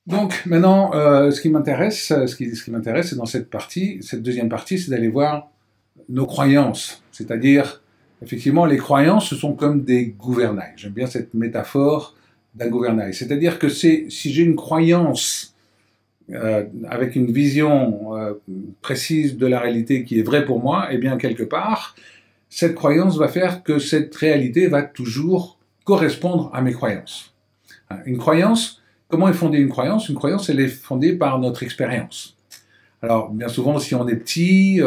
Donc maintenant, ce qui m'intéresse, c'est dans cette partie, cette deuxième partie, c'est d'aller voir nos croyances. C'est-à-dire, effectivement, les croyances, ce sont comme des gouvernails. J'aime bien cette métaphore d'un gouvernail. C'est-à-dire que si j'ai une croyance avec une vision précise de la réalité qui est vraie pour moi, eh bien, quelque part, cette croyance va faire que cette réalité va toujours correspondre à mes croyances. Une croyance, comment est fondée une croyance? Une croyance, elle est fondée par notre expérience. Alors, bien souvent, si on est petit,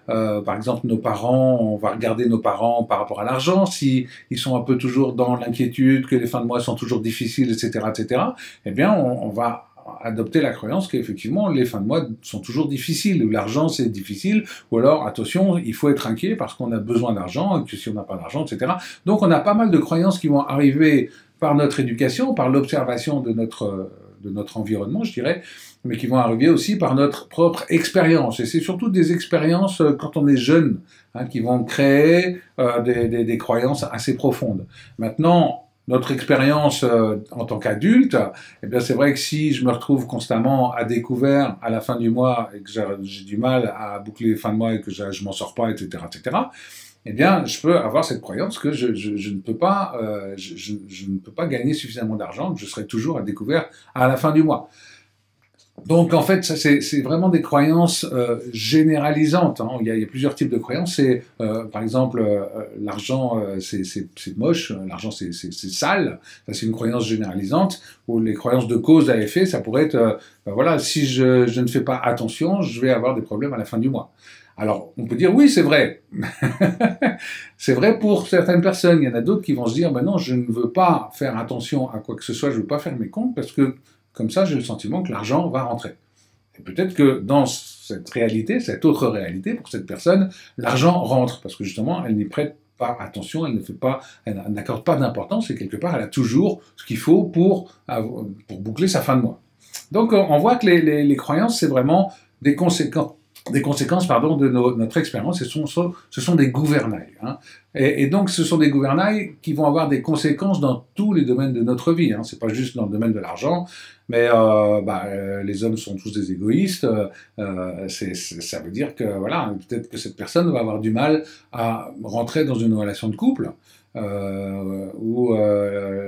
par exemple, nos parents, on va regarder nos parents par rapport à l'argent, si ils sont un peu toujours dans l'inquiétude, que les fins de mois sont toujours difficiles, etc., eh bien, on va adopter la croyance qu'effectivement, les fins de mois sont toujours difficiles, ou l'argent, c'est difficile, ou alors, attention, il faut être inquiet parce qu'on a besoin d'argent, et que si on n'a pas d'argent, etc. Donc, on a pas mal de croyances qui vont arriver par notre éducation, par l'observation de notre environnement, je dirais, mais qui vont arriver aussi par notre propre expérience. Et c'est surtout des expériences quand on est jeune, qui vont créer des croyances assez profondes. Maintenant, notre expérience en tant qu'adulte, eh bien c'est vrai que si je me retrouve constamment à découvert à la fin du mois et que j'ai du mal à boucler les fins de mois et que je m'en sors pas, etc., eh bien, je peux avoir cette croyance que je ne peux pas, je ne peux pas gagner suffisamment d'argent, que je serai toujours à découvert à la fin du mois. Donc, en fait, ça, c'est vraiment des croyances généralisantes. Il y a plusieurs types de croyances. C'est, par exemple, l'argent, c'est moche, l'argent, c'est sale. Ça, c'est une croyance généralisante. Ou les croyances de cause à effet, ça pourrait être, voilà, si je ne fais pas attention, je vais avoir des problèmes à la fin du mois. Alors, on peut dire, oui, c'est vrai. C'est vrai pour certaines personnes. Il y en a d'autres qui vont se dire, ben non, je ne veux pas faire attention à quoi que ce soit, je ne veux pas faire mes comptes parce que, comme ça, j'ai le sentiment que l'argent va rentrer. Et peut-être que dans cette réalité, cette autre réalité, pour cette personne, l'argent rentre parce que justement, elle n'y prête pas attention, elle n'accorde pas d'importance et quelque part, elle a toujours ce qu'il faut pour boucler sa fin de mois. Donc, on voit que les croyances, c'est vraiment des conséquences de notre expérience, ce sont des gouvernails. Et donc, ce sont des gouvernails qui vont avoir des conséquences dans tous les domaines de notre vie. C'est pas juste dans le domaine de l'argent, mais les hommes sont tous des égoïstes. Ça veut dire que voilà, peut-être que cette personne va avoir du mal à rentrer dans une relation de couple. Où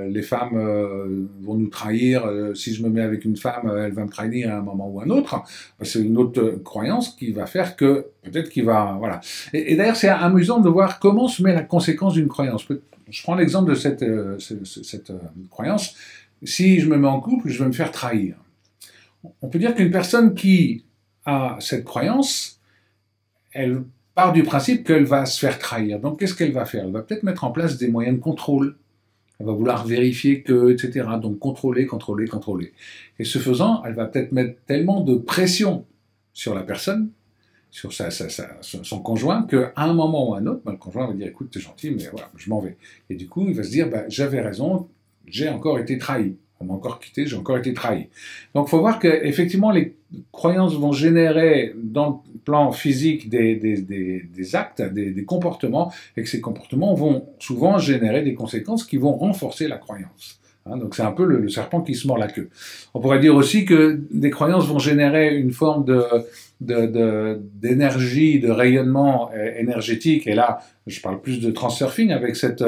les femmes vont nous trahir. Si je me mets avec une femme, elle va me trahir à un moment ou à un autre. C'est une autre croyance qui va faire que peut-être qu'il va... Voilà. Et d'ailleurs, c'est amusant de voir comment se met la conséquence d'une croyance. Je prends l'exemple de cette croyance. Si je me mets en couple, je vais me faire trahir. On peut dire qu'une personne qui a cette croyance, elle part du principe qu'elle va se faire trahir. Donc, qu'est-ce qu'elle va faire? Elle va peut-être mettre en place des moyens de contrôle. Elle va vouloir vérifier que, etc. Donc, contrôler. Et ce faisant, elle va peut-être mettre tellement de pression sur la personne, sur son conjoint, qu'à un moment ou à un autre, le conjoint va dire, écoute, t'es gentil, mais voilà, je m'en vais. Et du coup, il va se dire, j'avais raison, j'ai encore été trahi. On m'a encore quitté, j'ai encore été trahi. Donc, il faut voir qu'effectivement, les croyances vont générer dans le plan physique des actes, des comportements, et que ces comportements vont souvent générer des conséquences qui vont renforcer la croyance. Donc, c'est un peu le serpent qui se mord la queue. On pourrait dire aussi que des croyances vont générer une forme d'énergie, de rayonnement énergétique, et là, je parle plus de transurfing avec cette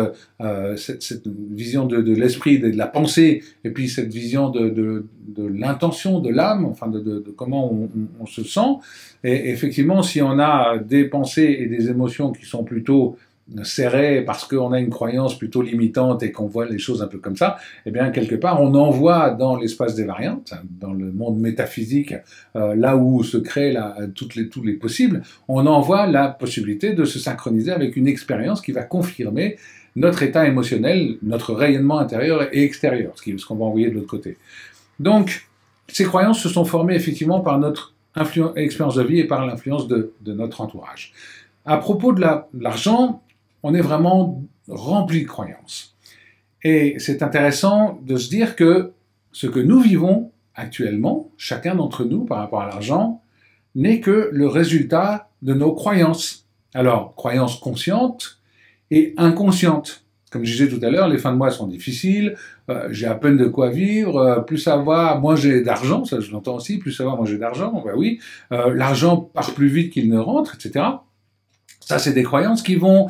vision de l'esprit, de la pensée, et puis cette vision de l'intention, de l'âme, enfin de comment on se sent. Et effectivement, si on a des pensées et des émotions qui sont plutôt serrées parce qu'on a une croyance plutôt limitante et qu'on voit les choses un peu comme ça, eh bien, quelque part, on envoie dans l'espace des variantes, dans le monde métaphysique, là où se créent tous les possibles, on envoie la possibilité de se synchroniser avec une expérience qui va confirmer notre état émotionnel, notre rayonnement intérieur et extérieur, ce qu'on va envoyer de l'autre côté. Donc, ces croyances se sont formées effectivement par notre expérience de vie et par l'influence de notre entourage. À propos de l'argent, on est vraiment rempli de croyances. Et c'est intéressant de se dire que ce que nous vivons actuellement, chacun d'entre nous par rapport à l'argent, n'est que le résultat de nos croyances. Alors, croyances conscientes et inconscientes. comme je disais tout à l'heure, les fins de mois sont difficiles, j'ai à peine de quoi vivre, plus ça va, moins j'ai d'argent, ça je l'entends aussi, plus ça va, moins j'ai d'argent, ben oui, l'argent part plus vite qu'il ne rentre, etc. Ça, c'est des croyances qui vont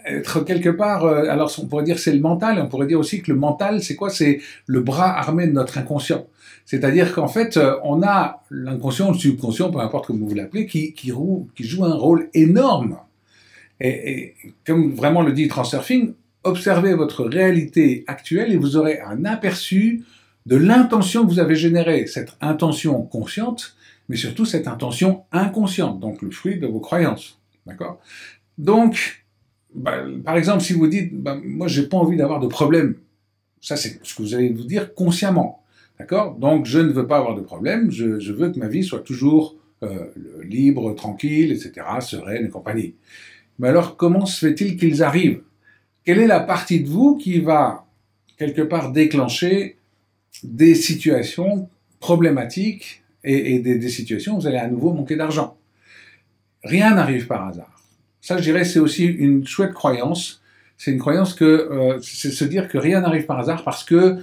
être quelque part, alors on pourrait dire c'est le mental, on pourrait dire aussi que le mental, c'est quoi? C'est le bras armé de notre inconscient. C'est-à-dire qu'en fait, on a l'inconscient, le subconscient, peu importe comment vous l'appelez, qui joue un rôle énorme. Et comme vraiment le dit Transurfing, observez votre réalité actuelle et vous aurez un aperçu de l'intention que vous avez générée, cette intention consciente, mais surtout cette intention inconsciente, donc le fruit de vos croyances. D'accord? Donc, par exemple, si vous dites, moi j'ai pas envie d'avoir de problème, ça c'est ce que vous allez vous dire consciemment. D'accord? Donc je ne veux pas avoir de problème, je veux que ma vie soit toujours libre, tranquille, etc., sereine et compagnie. Mais alors, comment se fait-il qu'ils arrivent? Quelle est la partie de vous qui va, quelque part, déclencher des situations problématiques et des situations où vous allez à nouveau manquer d'argent? Rien n'arrive par hasard. Ça, je dirais, c'est aussi une chouette croyance. C'est une croyance que, c'est se dire que rien n'arrive par hasard parce que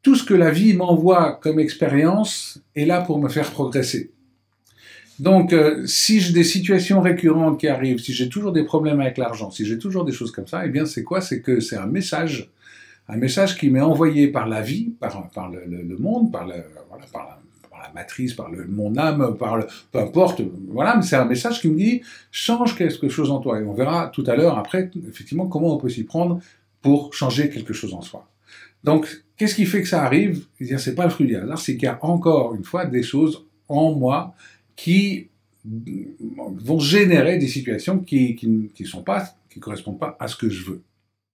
tout ce que la vie m'envoie comme expérience est là pour me faire progresser. Donc, si j'ai des situations récurrentes qui arrivent, si j'ai toujours des problèmes avec l'argent, si j'ai toujours des choses comme ça, eh bien, c'est quoi? C'est que c'est un message qui m'est envoyé par la vie, par le monde, par la matrice, par mon âme, peu importe, voilà, mais c'est un message qui me dit, change quelque chose en toi. Et on verra tout à l'heure, après, effectivement, comment on peut s'y prendre pour changer quelque chose en soi. Donc, qu'est-ce qui fait que ça arrive? Eh bien, c'est pas le fruit du hasard, c'est qu'il y a encore une fois des choses en moi qui vont générer des situations qui correspondent pas à ce que je veux.